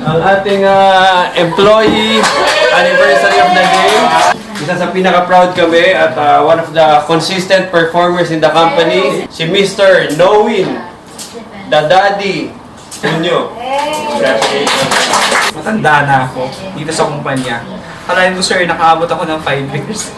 ang ating employee anniversary of the day. Isa sa pinaka-proud kami at one of the consistent performers in the company, si Mr. Nowin, the daddy, Tunyo. Congratulations. Matanda na ako dito sa kumpanya. Kalahin ko, sir, nakaabot ako ng 5 years.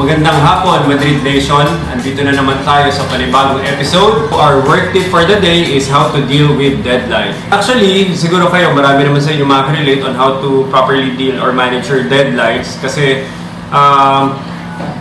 Magandang hapon, Madrid Nation. Andito na naman tayo sa panibagong episode. Our work tip for the day is how to deal with deadline. Actually, siguro kayo, marami naman sa inyo makaka-relate on how to properly deal or manage your deadlines. Kasi,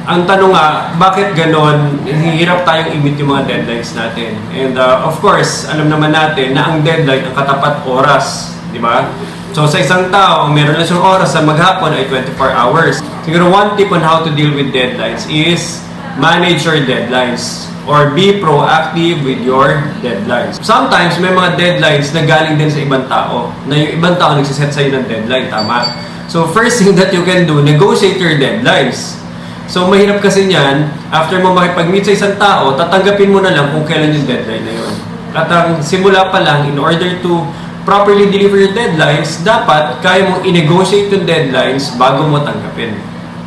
ang tanong nga, bakit ganon? Hirap tayong i-meet yung mga deadlines natin. And of course, alam naman natin na ang deadline ang katapat oras. Di ba? So sa isang tao, meron na siyang oras sa maghapon ay 24 hours. Siguro one tip on how to deal with deadlines is manage your deadlines or be proactive with your deadlines. Sometimes may mga deadlines na galing din sa ibang tao, na yung ibang tao nagsiset sa'yo ng deadline, tama? So first thing that you can do, negotiate your deadlines. So mahirap kasi niyan, after mo makipag-meet sa isang tao, tatanggapin mo na lang kung kailan yung deadline na yun. At ang simula pa lang, in order to properly deliver your deadlines, dapat kaya mong i-negotiate yung deadlines bago mo tanggapin.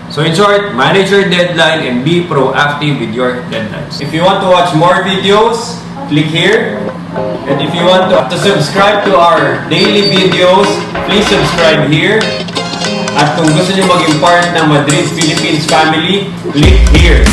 So in short, manage your deadline and be proactive with your deadlines. If you want to watch more videos, click here. And if you want to subscribe to our daily videos, please subscribe here. At kung gusto niyo maging part ng Madrid Philippines family, click here.